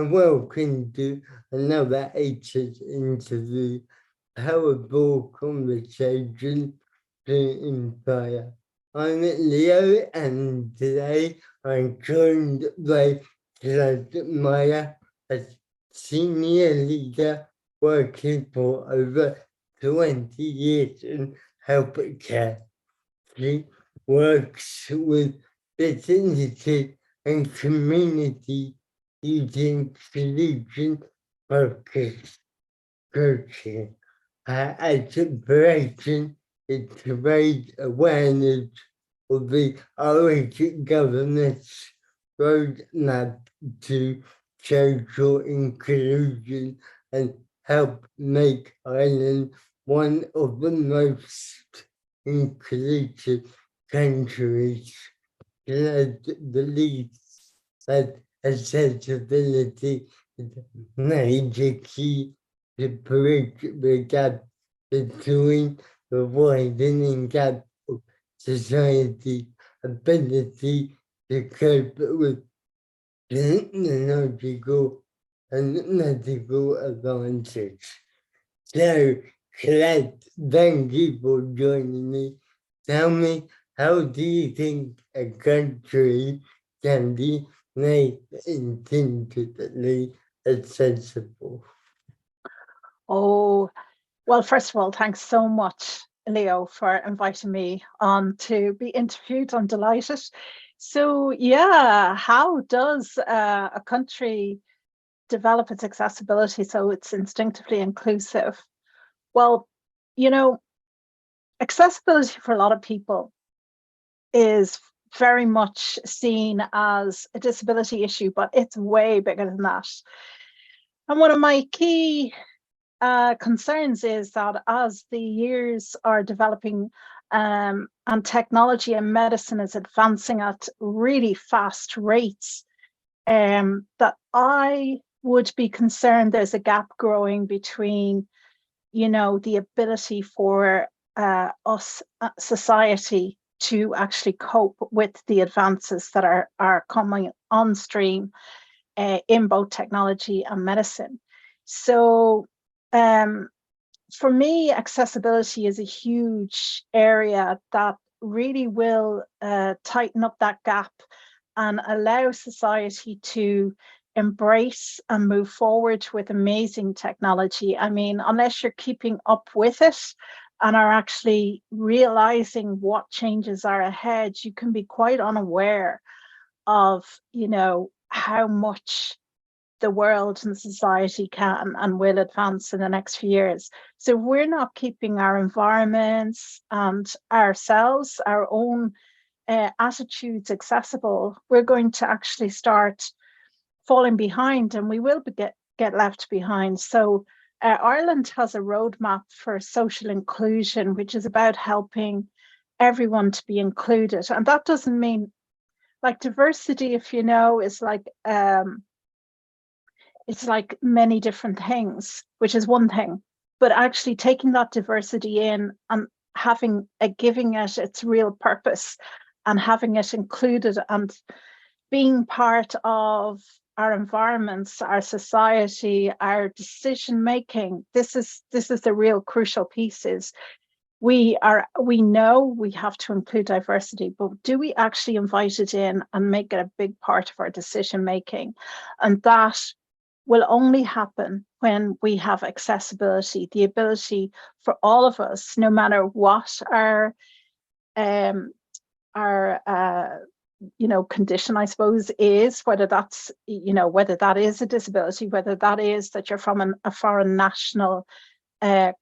and welcome to another HS interview, powerful conversation to inspire. I'm Leo, and today I'm joined by Colette Myler, a senior leader working for over 20 years in healthcare. She works with businesses and community using solution-focused coaching. Her aspiration is to raise awareness of the Orange government's roadmap to social inclusion and help make Ireland one of the most inclusive countries. It believes that accessibility is a major key to bridge the gap between the widening gap of society ability to cope with technological and medical advances. So, Colette, thank you for joining me. Tell me, how do you think a country can be made intelligently accessible? Oh, well, first of all, thanks so much, Leo, for inviting me on to be interviewed. I'm delighted. So, yeah, how does a country develop its accessibility so it's instinctively inclusive? Well, you know, accessibility for a lot of people is very much seen as a disability issue, but it's way bigger than that. And one of my key concerns is that as the years are developing and technology and medicine is advancing at really fast rates, that I would be concerned there's a gap growing between, the ability for us, society, to actually cope with the advances that are coming on stream in both technology and medicine. So for me, accessibility is a huge area that really will tighten up that gap and allow society to embrace and move forward with amazing technology. I mean, unless you're keeping up with it and are actually realizing what changes are ahead, you can be quite unaware of, how much the world and society can and will advance in the next few years. So if we're not keeping our environments and ourselves, our own attitudes accessible, we're going to actually start falling behind, and we will get left behind. So Ireland has a roadmap for social inclusion, which is about helping everyone to be included. And that doesn't mean, like, diversity, if you know, is like it's like many different things, which is one thing, but actually taking that diversity in and giving it its real purpose and having it included and being part of our environments, our society, our decision making. This is the real crucial piece. Is we know we have to include diversity, but do we actually invite it in and make it a big part of our decision making? And that will only happen when we have accessibility, the ability for all of us, no matter what our condition, I suppose, is, whether that's, whether that is a disability, whether that is that you're from a foreign national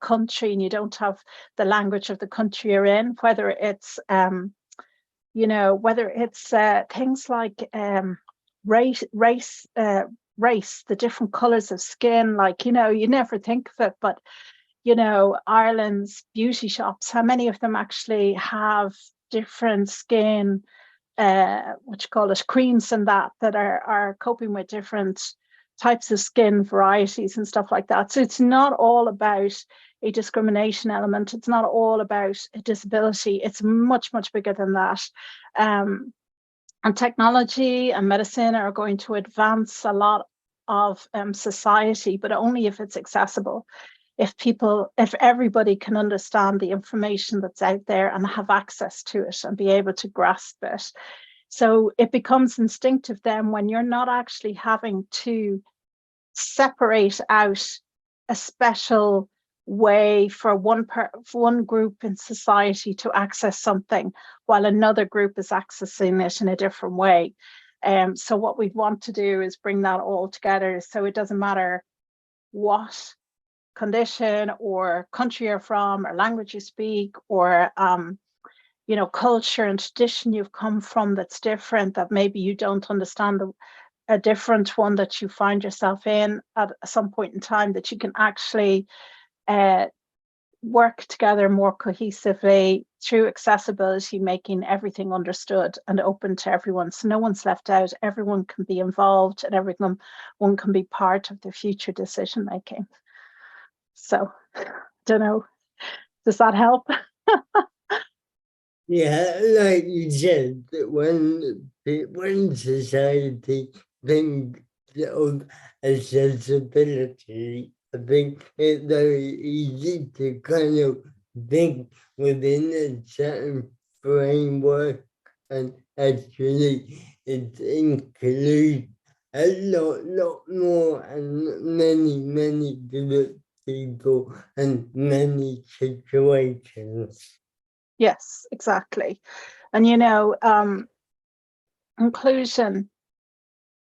country and you don't have the language of the country you're in, whether it's things like race, the different colors of skin, like, you never think of it, but Ireland's beauty shops, how many of them actually have different skin creams and that are coping with different types of skin varieties and stuff like that. So it's not all about a discrimination element. It's not all about a disability. It's much, much bigger than that. And technology and medicine are going to advance a lot of society, but only if it's accessible. If everybody can understand the information that's out there and have access to it and be able to grasp it. So it becomes instinctive then when you're not actually having to separate out a special way for one group in society to access something while another group is accessing it in a different way. So what we want to do is bring that all together, so it doesn't matter what condition or country you're from or language you speak or culture and tradition you've come from that's different, that maybe you don't understand a different one that you find yourself in at some point in time, that you can actually work together more cohesively through accessibility, making everything understood and open to everyone. So no one's left out, everyone can be involved and everyone can be part of the future decision making. So, don't know, does that help? Yeah, like you said, when people in society think of accessibility, I think it's very easy to kind of think within a certain framework, and actually it includes a lot more and many different people and many situations. Yes, exactly. And inclusion,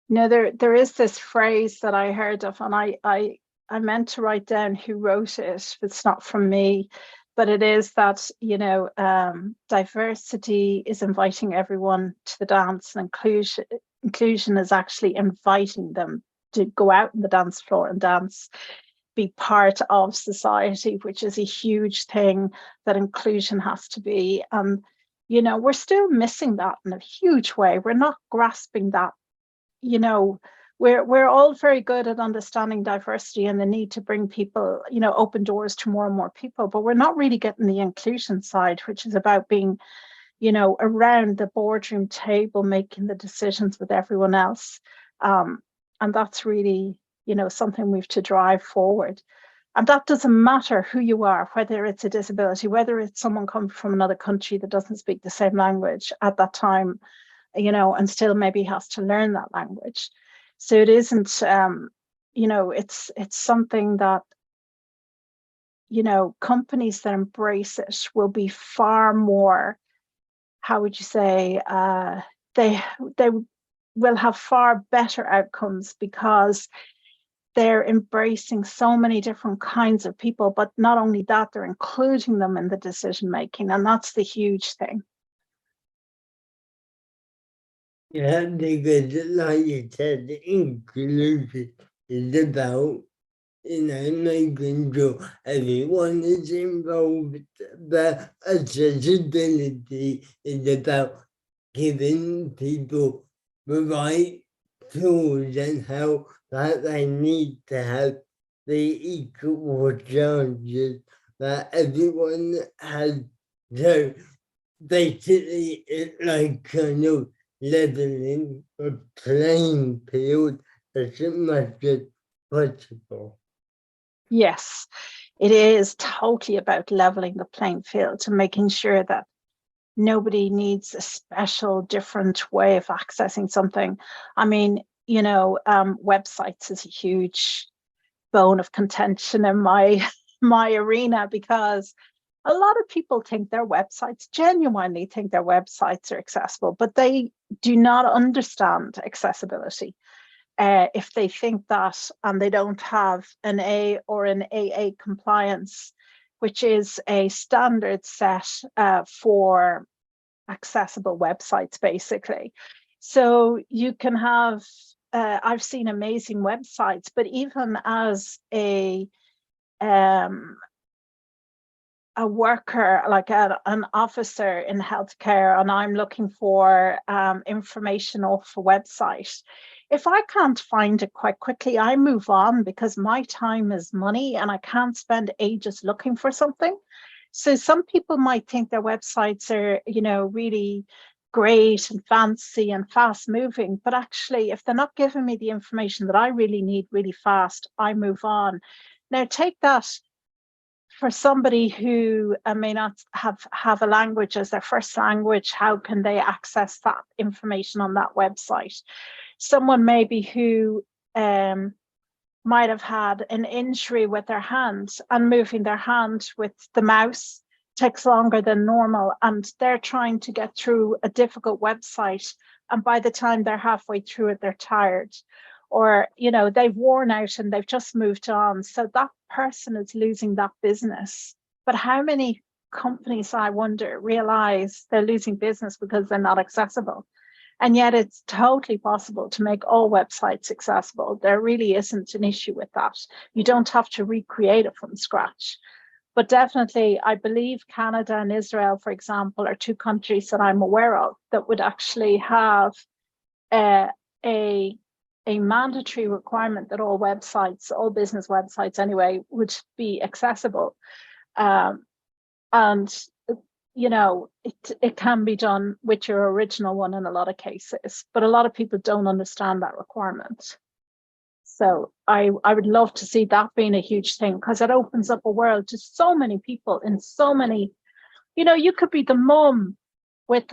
there is this phrase that I heard of, and I meant to write down who wrote it. It's not from me, but it is that diversity is inviting everyone to the dance, and inclusion is actually inviting them to go out on the dance floor and dance, be part of society, which is a huge thing that inclusion has to be. And we're still missing that in a huge way. We're not grasping that. We're all very good at understanding diversity and the need to bring people, open doors to more and more people, but we're not really getting the inclusion side, which is about being around the boardroom table, making the decisions with everyone else. And that's really something we have to drive forward. And that doesn't matter who you are, whether it's a disability, whether it's someone coming from another country that doesn't speak the same language at that time, and still maybe has to learn that language. So it isn't, it's something that, companies that embrace it will be far more, how would you say, they will have far better outcomes, because they're embracing so many different kinds of people. But not only that, they're including them in the decision making, and that's the huge thing. Yeah, because like you said, inclusion is about, making sure everyone is involved, but accessibility is about giving people the right tools and help that they need to have the equal chances that everyone has. So basically, it's like kind of leveling a playing field as much as possible. Yes, it is totally about leveling the playing field and making sure that nobody needs a special different way of accessing something. I mean, websites is a huge bone of contention in my my arena, because a lot of people think their websites, genuinely think their websites are accessible, but they do not understand accessibility. If they think that, and they don't have an A or an AA compliance, which is a standard set for accessible websites, basically. So you can have, I've seen amazing websites, but even as a worker, like an officer in healthcare, and I'm looking for information off a website, if I can't find it quite quickly, I move on, because my time is money and I can't spend ages looking for something. So some people might think their websites are, really great and fancy and fast moving, but actually if they're not giving me the information that I really need really fast, I move on. Now take that for somebody who may not have a language as their first language. How can they access that information on that website? Someone maybe who might have had an injury with their hand, and moving their hand with the mouse takes longer than normal, and they're trying to get through a difficult website, and by the time they're halfway through it, they're tired, or they've worn out and they've just moved on. So that person is losing that business. But how many companies, I wonder, realize they're losing business because they're not accessible? And yet it's totally possible to make all websites accessible. There really isn't an issue with that. You don't have to recreate it from scratch. But definitely, I believe Canada and Israel, for example, are two countries that I'm aware of that would actually have a mandatory requirement that all websites, all business websites anyway, would be accessible. And it can be done with your original one in a lot of cases, but a lot of people don't understand that requirement. So I would love to see that being a huge thing, because it opens up a world to so many people in so many, you could be the mum with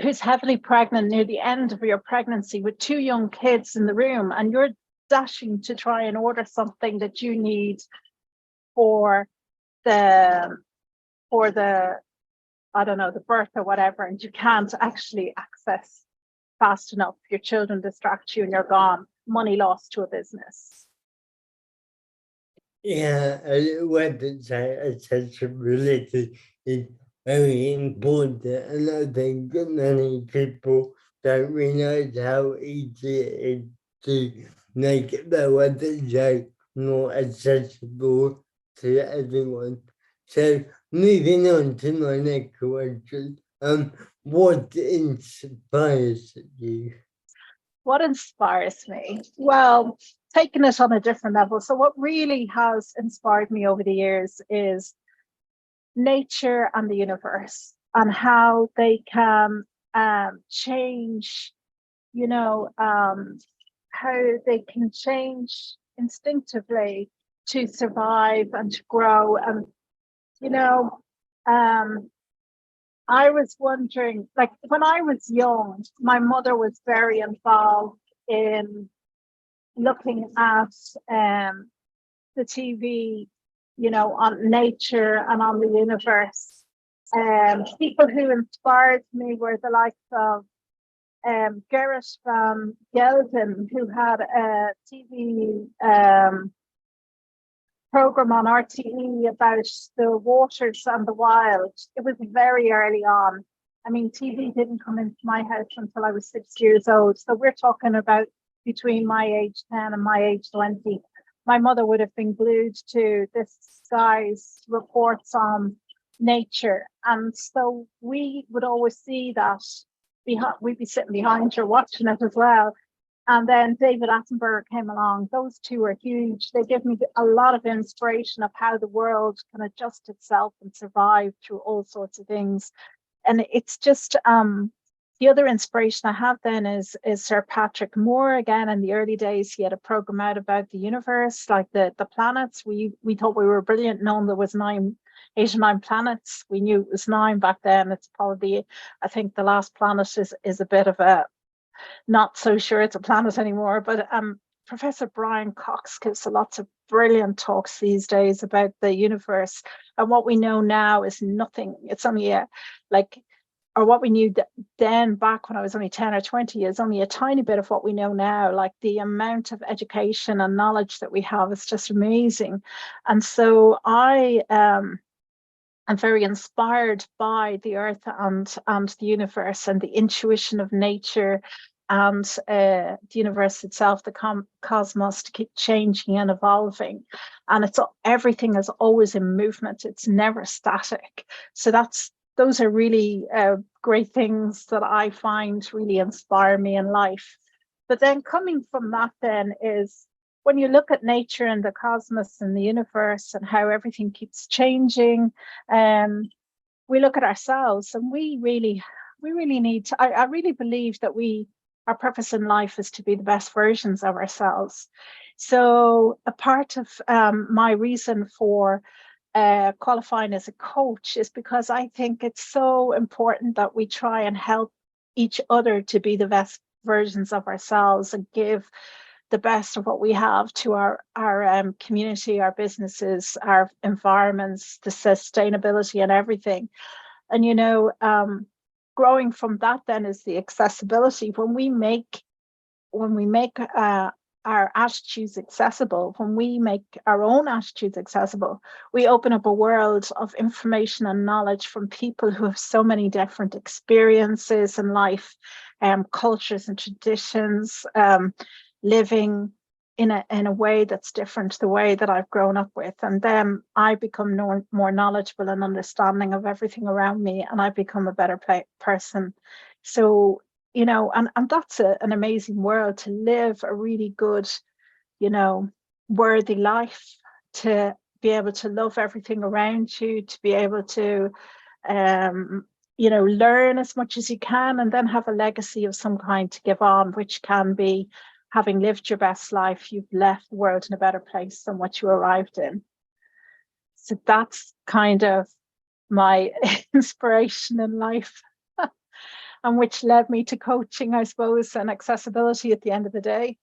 who's heavily pregnant near the end of your pregnancy with 2 young kids in the room, and you're dashing to try and order something that you need for the I don't know, the birth or whatever, and you can't actually access fast enough. Your children distract you and you're gone. Money lost to a business. Yeah, website accessibility is very important, and I think many people don't realize how easy it is to make the website more accessible to everyone. So moving on to my next question, what inspires you? What inspires me? Well, taking it on a different level. So what really has inspired me over the years is nature and the universe, and how they can change, how they can change instinctively to survive and to grow. And I was wondering, like when I was young, my mother was very involved in looking at the TV, on nature and on the universe. People who inspired me were the likes of Gerrit van Gelden, who had a TV program on RTE about the waters and the wild. It was very early on. I mean, TV didn't come into my house until I was 6 years old. So we're talking about between my age 10 and my age 20. My mother would have been glued to this guy's reports on nature. And so we would always see that. We'd be sitting behind her watching it as well. And then David Attenborough came along. Those two are huge. They give me a lot of inspiration of how the world can adjust itself and survive through all sorts of things. And it's just the other inspiration I have then is Sir Patrick Moore. Again, in the early days, he had a program out about the universe, like the planets. We thought we were brilliant, knowing there was 8 or 9 planets. We knew it was 9 back then. It's probably, I think the last planet is a bit of a, not so sure it's a planet anymore. But Professor Brian Cox gives lots of brilliant talks these days about the universe. And what we know now is nothing. It's only or what we knew then back when I was only 10 or 20 is only a tiny bit of what we know now. Like the amount of education and knowledge that we have is just amazing. And so I am very inspired by the earth and the universe and the intuition of nature and the universe itself, the cosmos, to keep changing and evolving. And everything is always in movement. It's never static. So those are really great things that I find really inspire me in life. But then coming from that then is when you look at nature and the cosmos and the universe and how everything keeps changing, we look at ourselves and we really we really need to, I really believe that our purpose in life is to be the best versions of ourselves. So a part of my reason for qualifying as a coach is because I think it's so important that we try and help each other to be the best versions of ourselves and give the best of what we have to our community, our businesses, our environments, the sustainability and everything. And growing from that then is the accessibility. When we make our attitudes accessible, when we make our own attitudes accessible, we open up a world of information and knowledge from people who have so many different experiences in life, cultures and traditions, living in a way that's different to the way that I've grown up with. And then I become more knowledgeable and understanding of everything around me, and I become a better person. So, and that's an amazing world to live a really good, worthy life, to be able to love everything around you, to be able to, learn as much as you can, and then have a legacy of some kind to give on, which can be, having lived your best life, you've left the world in a better place than what you arrived in. So that's kind of my inspiration in life, and which led me to coaching, I suppose, and accessibility at the end of the day.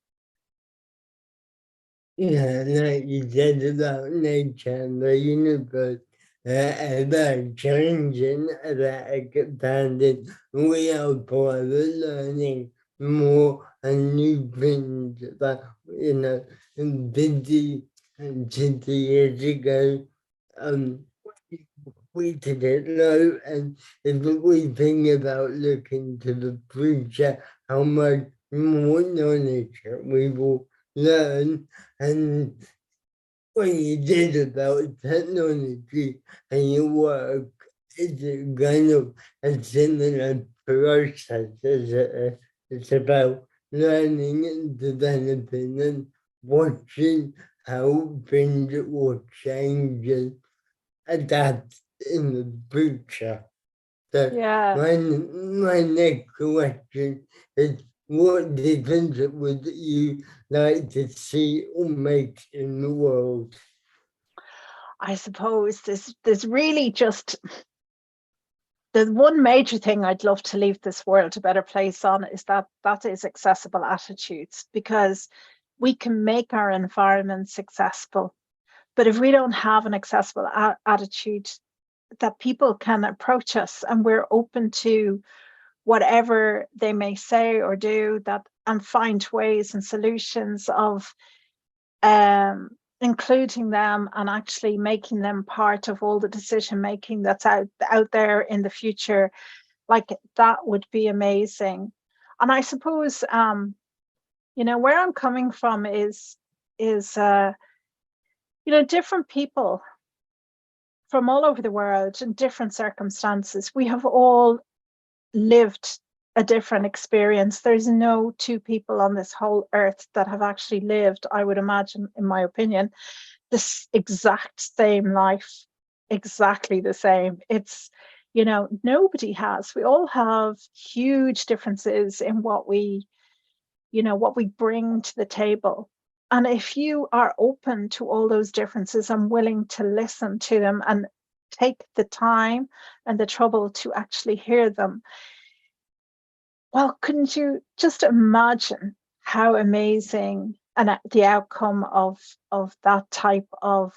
Yeah, like you said about nature and the universe, about changing, about expanding, we are forever learning more and new things that, 50 and 60 years ago, um, we didn't know. And if we think about looking to the future, how much more knowledge we will learn. And when you did about technology and your work, it's a kind of a similar process, it's about learning and developing and watching how things will change and adapt in the future. So Yeah. my next question is, what difference would you like to see or make in the world? I suppose there's really just, there's one major thing I'd love to leave this world a better place on, is that is accessible attitudes, because we can make our environments accessible, but if we don't have an accessible attitude that people can approach us and we're open to whatever they may say or do, that and find ways and solutions of including them and actually making them part of all the decision making that's out there in the future, like that would be amazing. And I suppose where I'm coming from is different people from all over the world in different circumstances. We have all lived a different experience. There's no two people on this whole earth that have actually lived, I would imagine, in my opinion, this exact same life, exactly the same. It's, nobody has. We all have huge differences in what we bring to the table. And if you are open to all those differences and willing to listen to them and take the time and the trouble to actually hear them, well, couldn't you just imagine how amazing and the outcome of that type of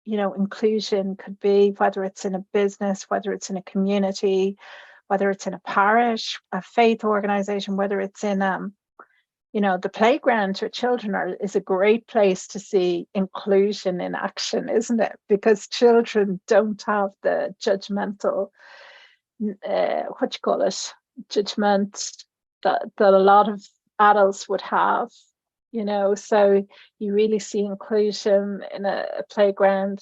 inclusion could be, whether it's in a business, whether it's in a community, whether it's in a parish, a faith organization, whether it's in the playground where children is a great place to see inclusion in action, isn't it? Because children don't have the judgmental, what you call it, judgment that a lot of adults would have, so you really see inclusion in a playground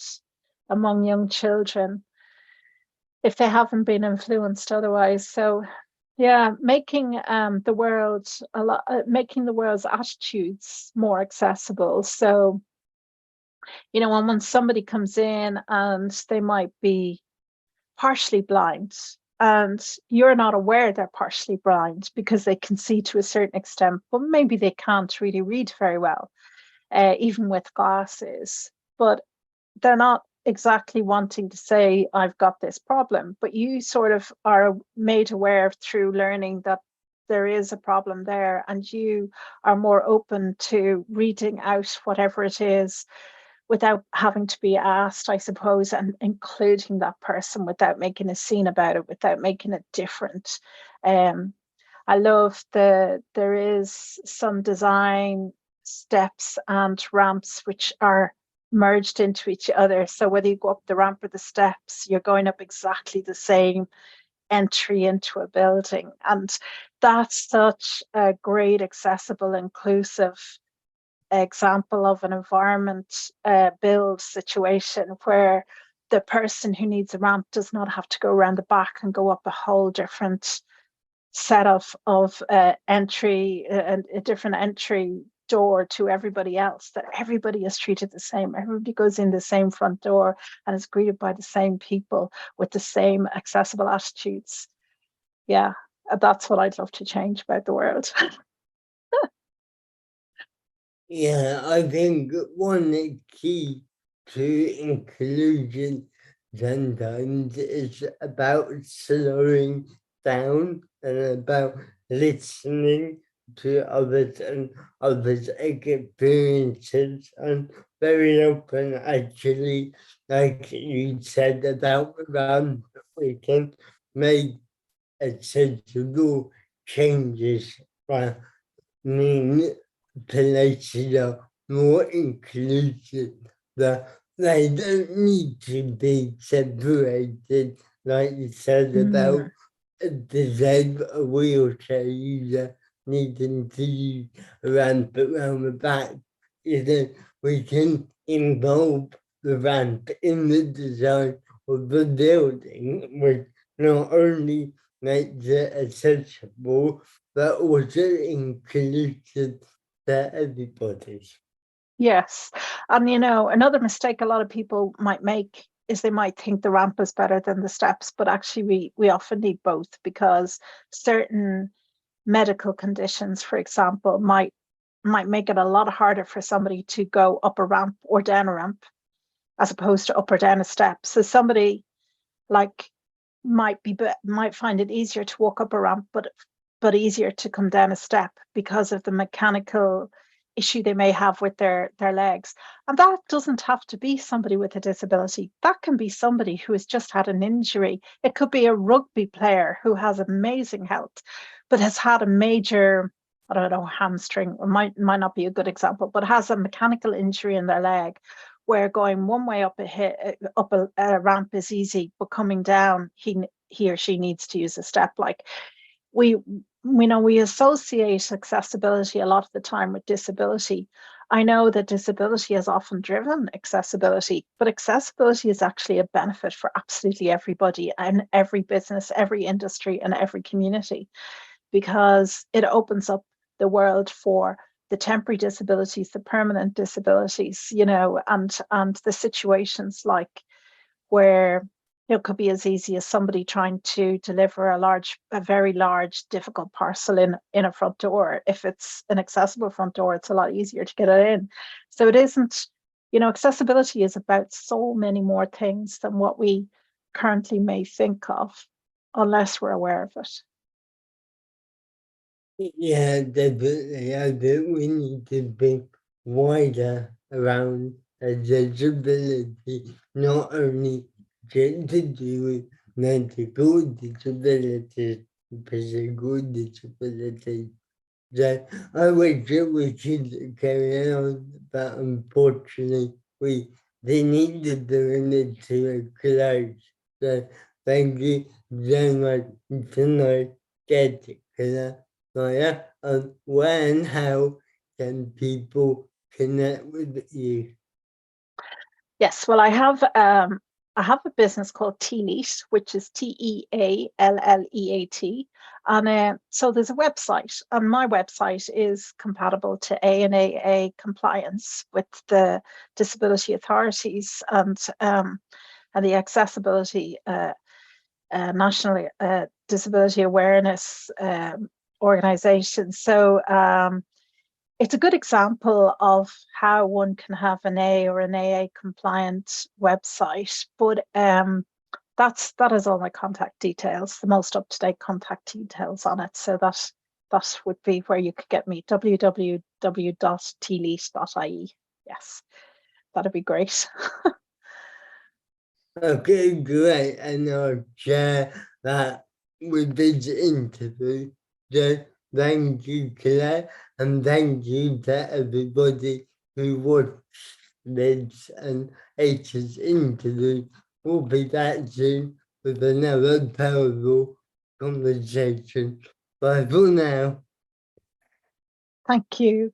among young children if they haven't been influenced otherwise. So yeah, making the world making the world's attitudes more accessible. So when somebody comes in and they might be partially blind, and you're not aware they're partially blind because they can see to a certain extent, but maybe they can't really read very well, even with glasses. But they're not exactly wanting to say, I've got this problem, but you sort of are made aware through learning that there is a problem there, and you are more open to reading out whatever it is without having to be asked, I suppose, and including that person without making a scene about it, without making it different. Um, I love there is some design steps and ramps which are merged into each other. So whether you go up the ramp or the steps, you're going up exactly the same entry into a building. And that's such a great, accessible, inclusive example of an environment build situation where the person who needs a ramp does not have to go around the back and go up a whole different set of entry and a different entry door to everybody else, that everybody is treated the same, everybody goes in the same front door and is greeted by the same people with the same accessible attitudes. Yeah, that's what I'd love to change about the world. Yeah, I think one key to inclusion sometimes is about slowing down and about listening to others and others' experiences. And very often, actually, like you said about around, we can make accessible changes. Right? Mean places are more inclusive, that they don't need to be separated, like you said about Mm, a disabled wheelchair user needing to use a ramp around the back. You know, we can involve the ramp in the design of the building, which not only makes it accessible but also inclusive to everybody. yes. And another mistake a lot of people might make is they might think the ramp is better than the steps, but actually we often need both, because certain medical conditions, for example, might make it a lot harder for somebody to go up a ramp or down a ramp as opposed to up or down a step. So somebody like might find it easier to walk up a ramp, but easier to come down a step because of the mechanical issue they may have with their legs. And that doesn't have to be somebody with a disability. That can be somebody who has just had an injury. It could be a rugby player who has amazing health, but has had a major, I don't know, hamstring, or might not be a good example, but has a mechanical injury in their leg, where going one way up a ramp is easy, but coming down, he or she needs to use a step. Like we we associate accessibility a lot of the time with disability. I know that disability has often driven accessibility, but accessibility is actually a benefit for absolutely everybody and every business, every industry, and every community, because it opens up the world for the temporary disabilities, the permanent disabilities, and the situations like where it could be as easy as somebody trying to deliver a very large, difficult parcel in a front door. If it's an accessible front door, it's a lot easier to get it in. So it isn't, accessibility is about so many more things than what we currently may think of, unless we're aware of it. Yeah, definitely. I think we need to be wider around accessibility, not only just to do with medical disabilities, physical disabilities. That I wish that we could carry on, but unfortunately, they need to bring it to a close. So, thank you very much tonight, Jessica. Maya, where and how can people connect with you? Yes, well, I have a business called Tealeat, which is Tealleat, and so there's a website, and my website is compatible to ANAA compliance with the disability authorities and the accessibility. national disability awareness organization. So it's a good example of how one can have an A or an AA compliant website, but that is all my contact details, the most up-to-date contact details on it. So that would be where you could get me, www.tlease.ie. Yes, that'd be great. Okay, great. And I'll share that with this interview. So thank you, Colette, and thank you to everybody who watched this and H's interview. We'll be back soon with another powerful conversation. Bye for now. Thank you.